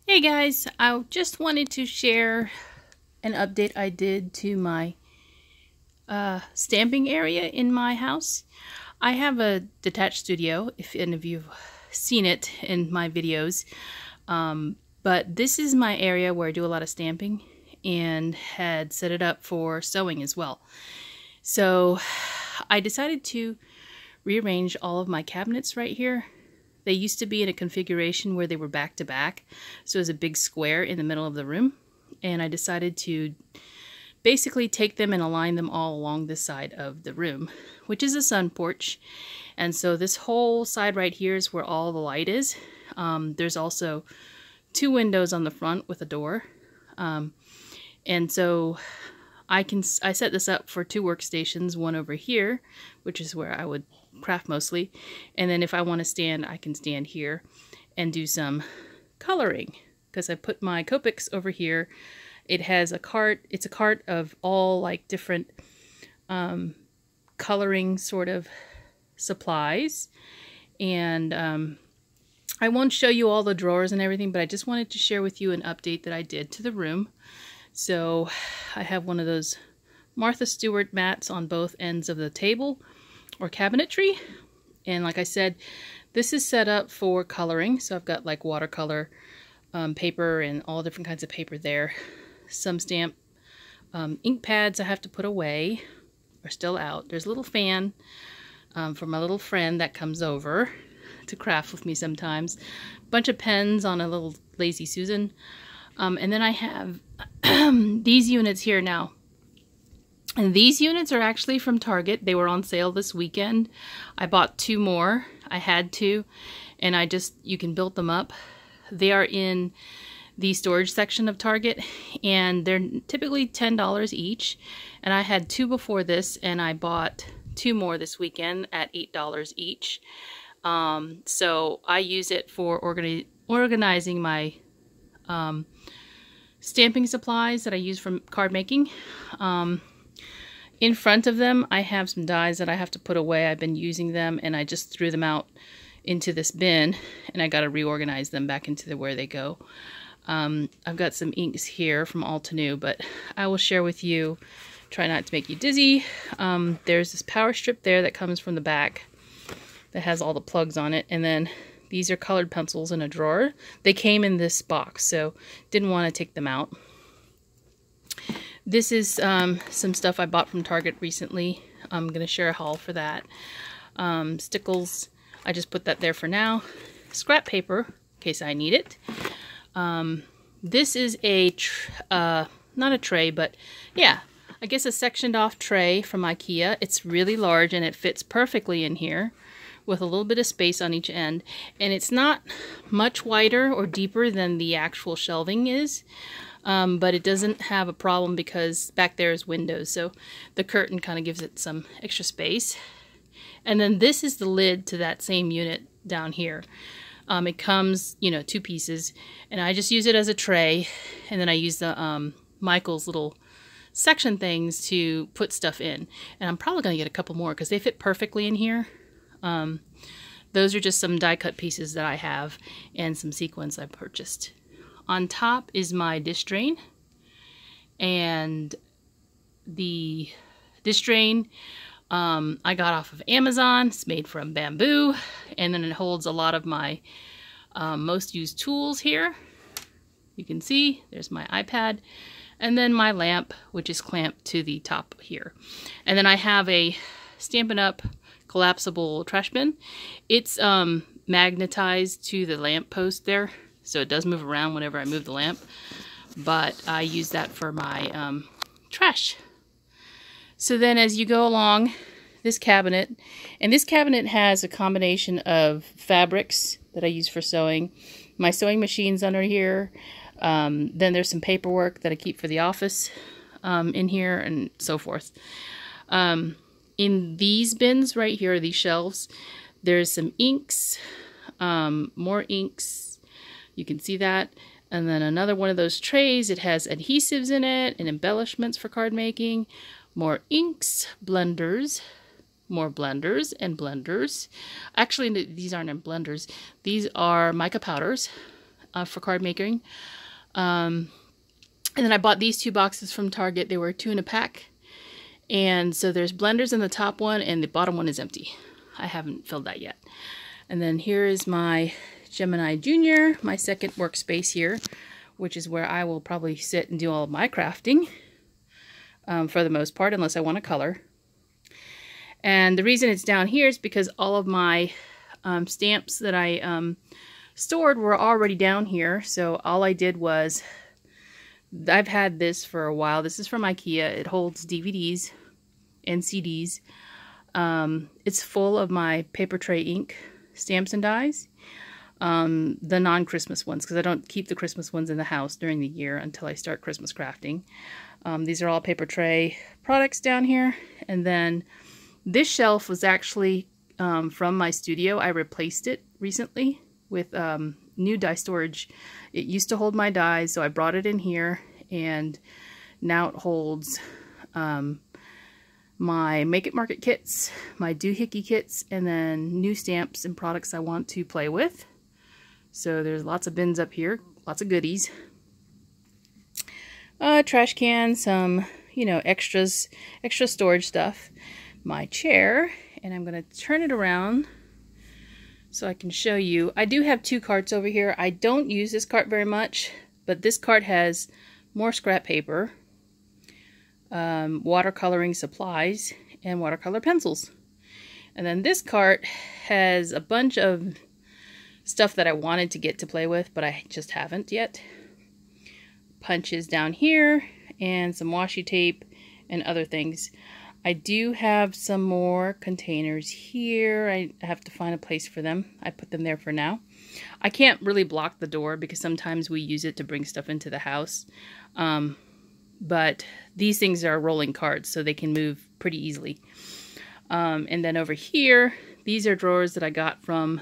Hey guys, I just wanted to share an update I did to my stamping area in my house. I have a detached studio, if any of you have seen it in my videos, but this is my area where I do a lot of stamping and had set it up for sewing as well. So I decided to rearrange all of my cabinets right here. They used to be in a configuration where they were back to back, so it was a big square in the middle of the room, and I decided to basically take them and align them all along this side of the room, which is a sun porch. And so this whole side right here is where all the light is. There's also 2 windows on the front with a door, and so I set this up for 2 workstations, one over here, which is where I would craft mostly, and then if I want to stand, I can stand here and do some coloring, because I put my Copics over here. It has a cart. It's a cart of all like different coloring sort of supplies, and I won't show you all the drawers and everything, but I just wanted to share with you an update that I did to the room. So I have one of those Martha Stewart mats on both ends of the table or cabinetry, and like I said, this is set up for coloring. So I've got like watercolor paper and all different kinds of paper there. Some stamp ink pads I have to put away, are still out. There's a little fan for my little friend that comes over to craft with me sometimes. A bunch of pens on a little Lazy Susan. And then I have these units here now. And these units are actually from Target. They were on sale this weekend. I bought 2 more. I had to. And you can build them up. They are in the storage section of Target. And they're typically $10 each. And I had 2 before this. And I bought 2 more this weekend at $8 each. So I use it for organizing my stamping supplies that I use for card making. In front of them, I have some dies that I have to put away. I've been using them, and I just threw them out into this bin, and I got to reorganize them back into where they go. I've got some inks here from Altenew, but I will share with you. Try not to make you dizzy. There's this power strip there that comes from the back that has all the plugs on it, and then these are colored pencils in a drawer. They came in this box, so didn't want to take them out. This is some stuff I bought from Target recently. I'm going to share a haul for that. Stickles, I just put that there for now. Scrap paper, in case I need it. This is a, not a tray, but yeah, I guess a sectioned off tray from IKEA. It's really large and it fits perfectly in here, with a little bit of space on each end, and it's not much wider or deeper than the actual shelving is, but it doesn't have a problem because back there is windows, so the curtain kind of gives it some extra space. And then this is the lid to that same unit down here. It comes, 2 pieces, and I just use it as a tray, and then I use the Michaels little section things to put stuff in, and I'm probably going to get a couple more because they fit perfectly in here. Those are just some die cut pieces that I have and some sequins I purchased. On top is my dish drain, and the dish drain I got off of Amazon. It's made from bamboo, and then it holds a lot of my most used tools here. You can see there's my iPad, and then my lamp, which is clamped to the top here. And then I have a Stampin' Up! Collapsible trash bin. It's magnetized to the lamp post there, so it does move around whenever I move the lamp, but I use that for my trash. So then as you go along this cabinet, and this cabinet has a combination of fabrics that I use for sewing. My sewing machine's under here. Then there's some paperwork that I keep for the office in here, and so forth. In these bins right here, these shelves, there's some inks, more inks, you can see that, and then another one of those trays. It has adhesives in it and embellishments for card making, more inks, blenders, more blenders and blenders. Actually, these aren't in blenders, these are mica powders. for card making. And then I bought these 2 boxes from Target. They were 2 in a pack. And so there's blenders in the top one and the bottom one is empty. I haven't filled that yet. And then here is my Gemini Junior, my second workspace here, which is where I will probably sit and do all of my crafting for the most part, unless I want to color. And the reason it's down here is because all of my stamps that I stored were already down here. So all I did was, I've had this for a while. This is from IKEA. It holds DVDs and CDs. It's full of my paper tray ink stamps and dies. The non-Christmas ones, because I don't keep the Christmas ones in the house during the year until I start Christmas crafting. These are all paper tray products down here. And then this shelf was actually from my studio. I replaced it recently with new die storage. It used to hold my dies, so I brought it in here, and now it holds my Make It Market kits, my Doohickey kits, and then new stamps and products I want to play with. So there's lots of bins up here, lots of goodies. Trash can, some, you know, extra storage stuff. My chair, and I'm going to turn it around so I can show you. I do have 2 carts over here. I don't use this cart very much, but this cart has more scrap paper, watercoloring supplies, and watercolor pencils. And then this cart has a bunch of stuff that I wanted to get to play with, but I just haven't yet. Punches down here, and some washi tape, and other things. I do have some more containers here. I have to find a place for them. I put them there for now. I can't really block the door because sometimes we use it to bring stuff into the house. But these things are rolling carts, so they can move pretty easily. And then over here, these are drawers that I got from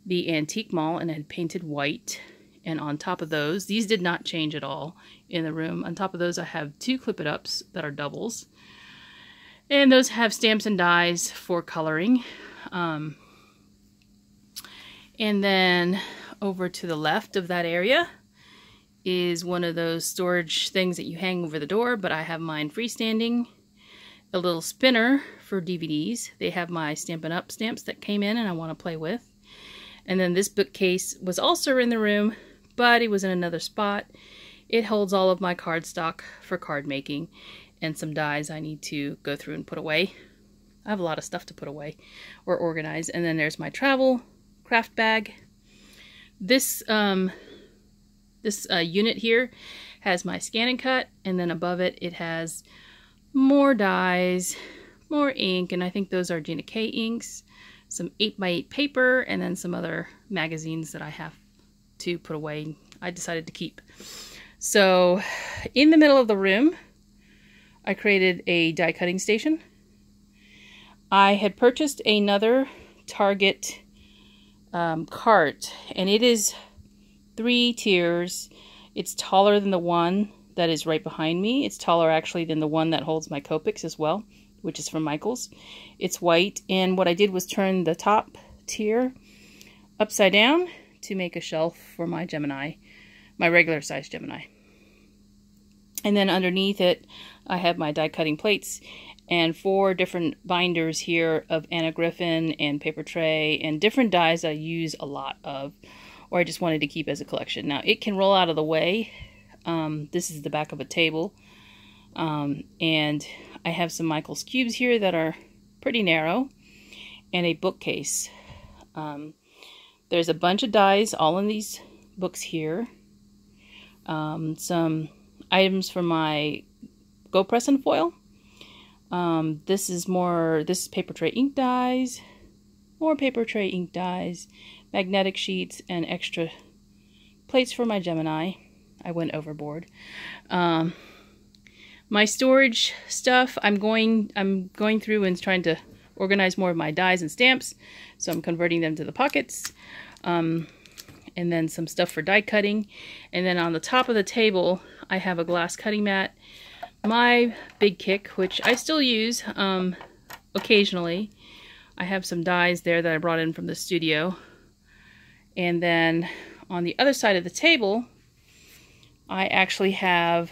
the Antique Mall and had painted white. And on top of those, these did not change at all in the room. On top of those, I have 2 Clip-It-Ups that are doubles. And those have stamps and dies for coloring. And then over to the left of that area is one of those storage things that you hang over the door, but I have mine freestanding. A little spinner for DVDs. They have my Stampin' Up! Stamps that came in and I want to play with. And then this bookcase was also in the room, but it was in another spot. It holds all of my cardstock for card making and some dies I need to go through and put away. I have a lot of stuff to put away or organize. And then there's my travel craft bag. This unit here has my Scan and Cut, and then above it, it has more dies, more ink, and I think those are Gina K inks, some 8x8 paper, and then some other magazines that I have to put away. I decided to keep. So in the middle of the room, I created a die cutting station. I had purchased another Target cart, and it is 3 tiers. It's taller than the one that is right behind me. It's taller actually than the one that holds my Copics as well, which is from Michaels. It's white, and what I did was turn the top tier upside down to make a shelf for my Gemini, my regular size Gemini. And then underneath it, I have my die cutting plates and 4 different binders here of Anna Griffin and paper tray and different dies I use a lot of, or I just wanted to keep as a collection. Now it can roll out of the way. This is the back of a table. And I have some Michaels cubes here that are pretty narrow, and a bookcase. There's a bunch of dies all in these books here. Some items for my Go Press and Foil. This is paper tray ink dies, more paper tray ink dies, magnetic sheets, and extra plates for my Gemini. I went overboard. My storage stuff, I'm going through and trying to organize more of my dies and stamps, so I'm converting them to the pockets. And then some stuff for die cutting. And then on the top of the table, I have a glass cutting mat, my Big Kick, which I still use occasionally. I have some dies there that I brought in from the studio. And then on the other side of the table, I actually have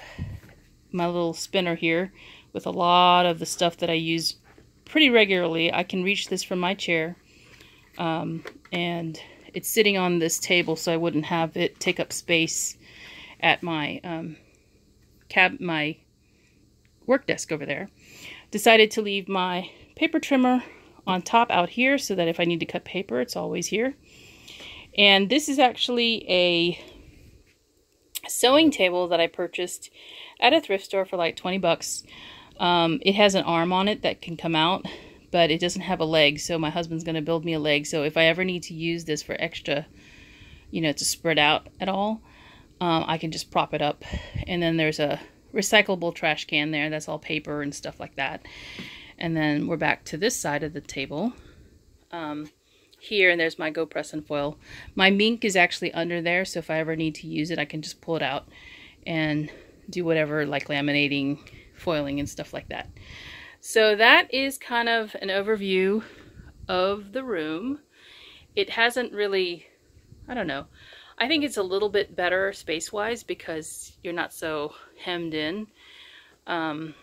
my little spinner here with a lot of the stuff that I use pretty regularly. I can reach this from my chair, and it's sitting on this table so I wouldn't have it take up space at my my work desk over there. Decided to leave my paper trimmer on top out here so that if I need to cut paper, it's always here. And this is actually a sewing table that I purchased at a thrift store for like 20 bucks. It has an arm on it that can come out, but it doesn't have a leg, so my husband's going to build me a leg. So if I ever need to use this for extra, you know, to spread out at all, I can just prop it up. And then there's a recyclable trash can there. That's all paper and stuff like that. And then we're back to this side of the table. Here, and there's my Go Press and Foil. My Mink is actually under there, so if I ever need to use it, I can just pull it out and do whatever, like laminating, foiling, and stuff like that. So that is kind of an overview of the room. It hasn't really, I don't know. I think it's a little bit better space-wise because you're not so hemmed in. And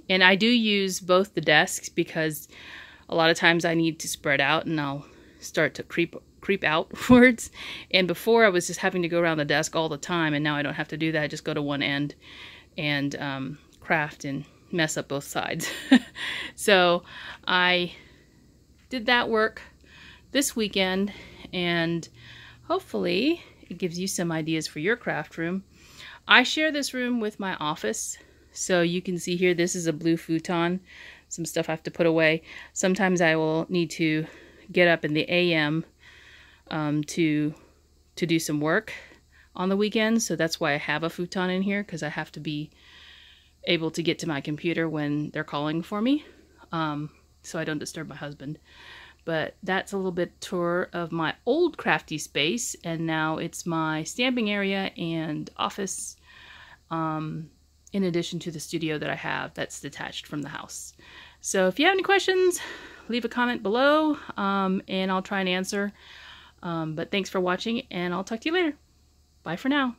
I do use both the desks because a lot of times I need to spread out and I'll start to creep outwards. And before I was just having to go around the desk all the time, and now I don't have to do that. I just go to one end and craft and mess up both sides. So I did that work this weekend, and hopefully it gives you some ideas for your craft room. I share this room with my office, so you can see here this is a blue futon, some stuff I have to put away. Sometimes I will need to get up in the AM to do some work on the weekends, so that's why I have a futon in here, because I have to be able to get to my computer when they're calling for me, so I don't disturb my husband. But that's a little bit tour of my old crafty space, and now it's my stamping area and office, in addition to the studio that I have that's detached from the house. So if you have any questions, leave a comment below, and I'll try and answer. But thanks for watching, and I'll talk to you later. Bye for now.